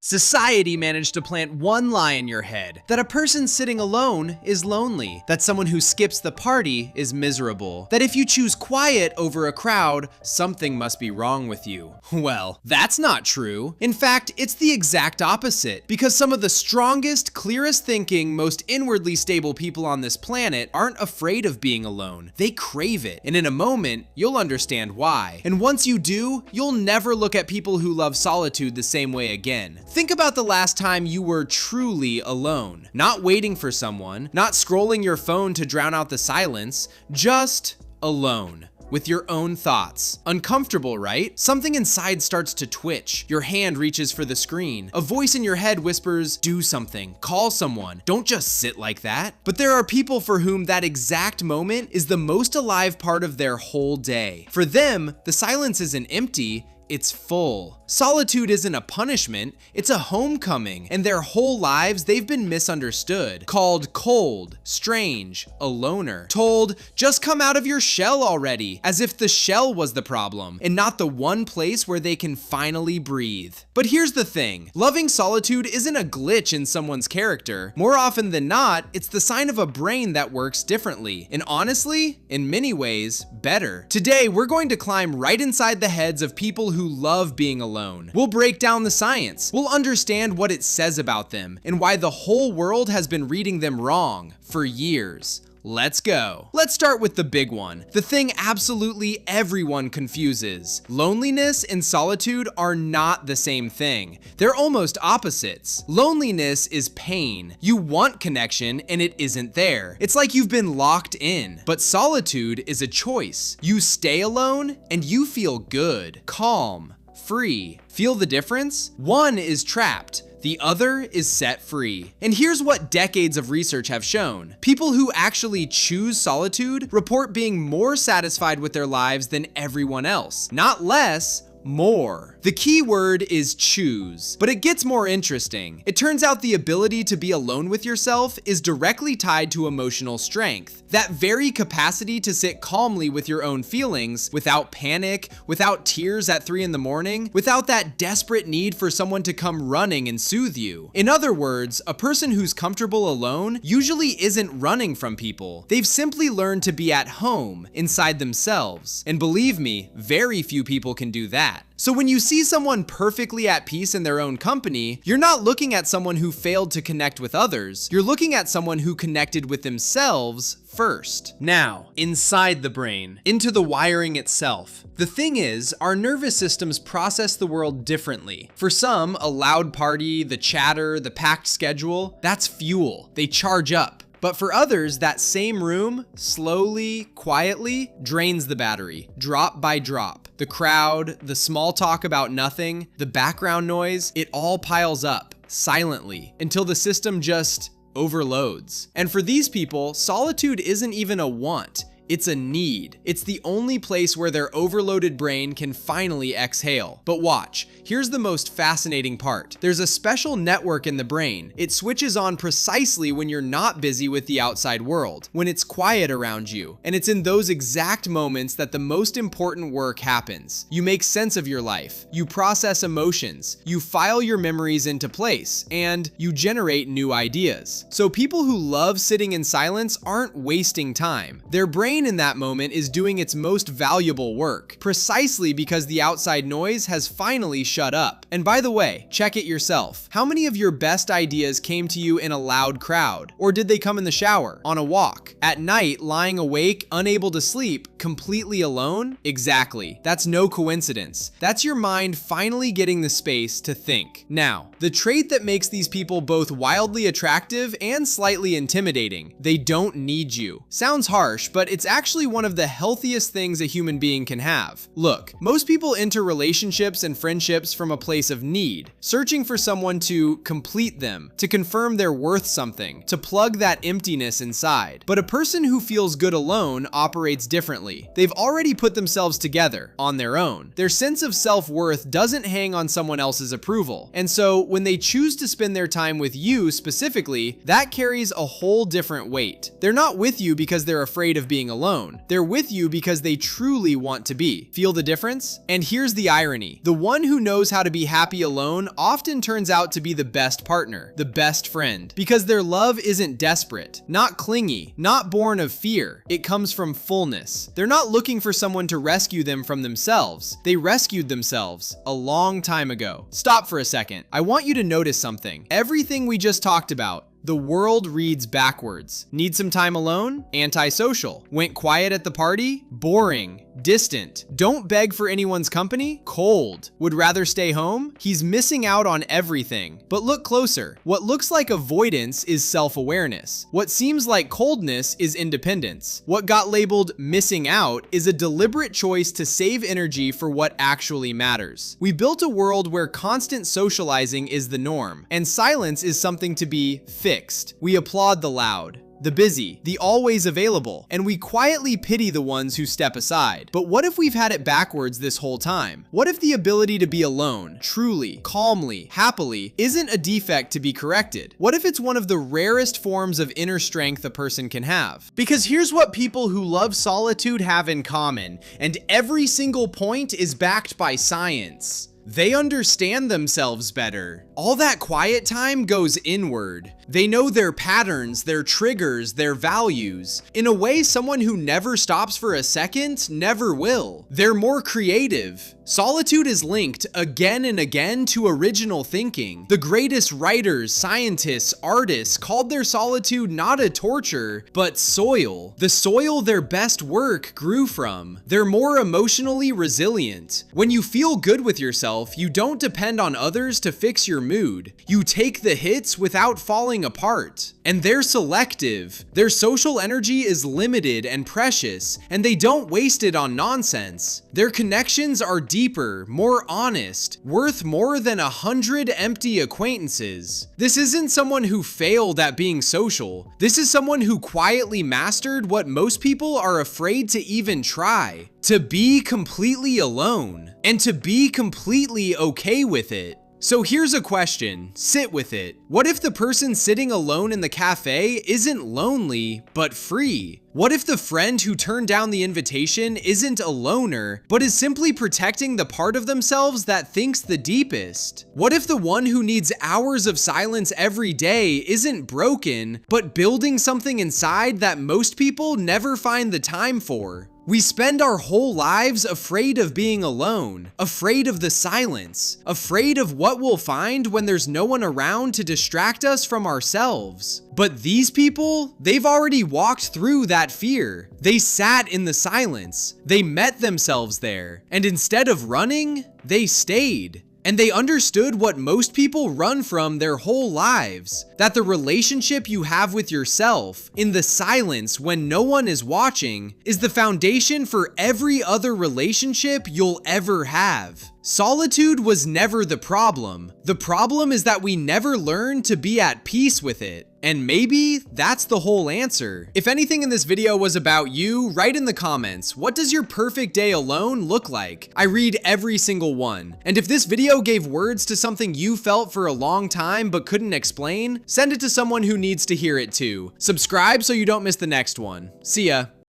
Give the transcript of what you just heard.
Society managed to plant one lie in your head, that a person sitting alone is lonely, that someone who skips the party is miserable, that if you choose quiet over a crowd, something must be wrong with you. Well, that's not true. In fact, it's the exact opposite, because some of the strongest, clearest thinking, most inwardly stable people on this planet aren't afraid of being alone. They crave it, and in a moment, you'll understand why. And once you do, you'll never look at people who love solitude the same way again. Think about the last time you were truly alone. Not waiting for someone, not scrolling your phone to drown out the silence, just alone. With your own thoughts. Uncomfortable, right? Something inside starts to twitch. Your hand reaches for the screen. A voice in your head whispers, do something, call someone. Don't just sit like that. But there are people for whom that exact moment is the most alive part of their whole day. For them, the silence isn't empty, it's full. Solitude isn't a punishment, it's a homecoming, and their whole lives they've been misunderstood, called cold, strange, a loner, told, just come out of your shell already, as if the shell was the problem, and not the one place where they can finally breathe. But here's the thing, loving solitude isn't a glitch in someone's character. More often than not, it's the sign of a brain that works differently, and honestly, in many ways, better. Today, we're going to climb right inside the heads of people who love being alone. We'll break down the science. We'll understand what it says about them and why the whole world has been reading them wrong for years. Let's go. Let's start with the big one. The thing absolutely everyone confuses. Loneliness and solitude are not the same thing. They're almost opposites. Loneliness is pain. You want connection and it isn't there. It's like you've been locked in. But solitude is a choice. You stay alone and you feel good, calm, free. Feel the difference? One is trapped. The other is set free. And here's what decades of research have shown. People who actually choose solitude report being more satisfied with their lives than everyone else. Not less, more. The key word is choose, but it gets more interesting. It turns out the ability to be alone with yourself is directly tied to emotional strength. That very capacity to sit calmly with your own feelings, without panic, without tears at 3 in the morning, without that desperate need for someone to come running and soothe you. In other words, a person who's comfortable alone usually isn't running from people. They've simply learned to be at home, inside themselves. And believe me, very few people can do that. So when you see someone perfectly at peace in their own company, you're not looking at someone who failed to connect with others. You're looking at someone who connected with themselves first. Now, inside the brain, into the wiring itself. The thing is, our nervous systems process the world differently. For some, a loud party, the chatter, the packed schedule, that's fuel. They charge up. But for others, that same room, slowly, quietly, drains the battery, drop by drop. The crowd, the small talk about nothing, the background noise, it all piles up, silently, until the system just overloads. And for these people, solitude isn't even a want. It's a need. It's the only place where their overloaded brain can finally exhale. But watch, here's the most fascinating part. There's a special network in the brain. It switches on precisely when you're not busy with the outside world, when it's quiet around you. And it's in those exact moments that the most important work happens. You make sense of your life, you process emotions, you file your memories into place, and you generate new ideas. So people who love sitting in silence aren't wasting time. Their brain in that moment is doing its most valuable work, precisely because the outside noise has finally shut up. And by the way, check it yourself. How many of your best ideas came to you in a loud crowd? Or did they come in the shower, on a walk, at night, lying awake, unable to sleep, completely alone? Exactly. That's no coincidence. That's your mind finally getting the space to think. Now, the trait that makes these people both wildly attractive and slightly intimidating, they don't need you. Sounds harsh, but it's actually one of the healthiest things a human being can have. Look, most people enter relationships and friendships from a place of need, searching for someone to complete them, to confirm they're worth something, to plug that emptiness inside. But a person who feels good alone operates differently. They've already put themselves together on their own. Their sense of self-worth doesn't hang on someone else's approval. And so when they choose to spend their time with you specifically, that carries a whole different weight. They're not with you because they're afraid of being alone. They're with you because they truly want to be. Feel the difference? And here's the irony. The one who knows how to be happy alone often turns out to be the best partner, the best friend, because their love isn't desperate, not clingy, not born of fear. It comes from fullness. They're not looking for someone to rescue them from themselves. They rescued themselves a long time ago. Stop for a second. I want you to notice something. Everything we just talked about, the world reads backwards. Need some time alone? Antisocial. Went quiet at the party? Boring. Distant. Don't beg for anyone's company? Cold. Would rather stay home? He's missing out on everything. But look closer. What looks like avoidance is self-awareness. What seems like coldness is independence. What got labeled missing out is a deliberate choice to save energy for what actually matters. We built a world where constant socializing is the norm, and silence is something to be fixed. We applaud the loud, the busy, the always available, and we quietly pity the ones who step aside. But what if we've had it backwards this whole time? What if the ability to be alone, truly, calmly, happily, isn't a defect to be corrected? What if it's one of the rarest forms of inner strength a person can have? Because here's what people who love solitude have in common, and every single point is backed by science. They understand themselves better. All that quiet time goes inward. They know their patterns, their triggers, their values. In a way, someone who never stops for a second never will. They're more creative. Solitude is linked again and again to original thinking. The greatest writers, scientists, artists called their solitude not a torture, but soil. The soil their best work grew from. They're more emotionally resilient. When you feel good with yourself, you don't depend on others to fix your mood. You take the hits without falling apart. And they're selective. Their social energy is limited and precious, and they don't waste it on nonsense. Their connections are deeper, more honest, worth more than 100 empty acquaintances. This isn't someone who failed at being social. This is someone who quietly mastered what most people are afraid to even try: to be completely alone, and to be completely okay with it. So here's a question, sit with it. What if the person sitting alone in the cafe isn't lonely, but free? What if the friend who turned down the invitation isn't a loner, but is simply protecting the part of themselves that thinks the deepest? What if the one who needs hours of silence every day isn't broken, but building something inside that most people never find the time for? We spend our whole lives afraid of being alone, afraid of the silence, afraid of what we'll find when there's no one around to distract us from ourselves. But these people, they've already walked through that fear. They sat in the silence. They met themselves there. And instead of running, they stayed. And they understood what most people run from their whole lives, that the relationship you have with yourself, in the silence when no one is watching, is the foundation for every other relationship you'll ever have. Solitude was never the problem. The problem is that we never learn to be at peace with it. And maybe that's the whole answer. If anything in this video was about you, write in the comments, what does your perfect day alone look like? I read every single one. And if this video gave words to something you felt for a long time but couldn't explain, send it to someone who needs to hear it too. Subscribe so you don't miss the next one. See ya.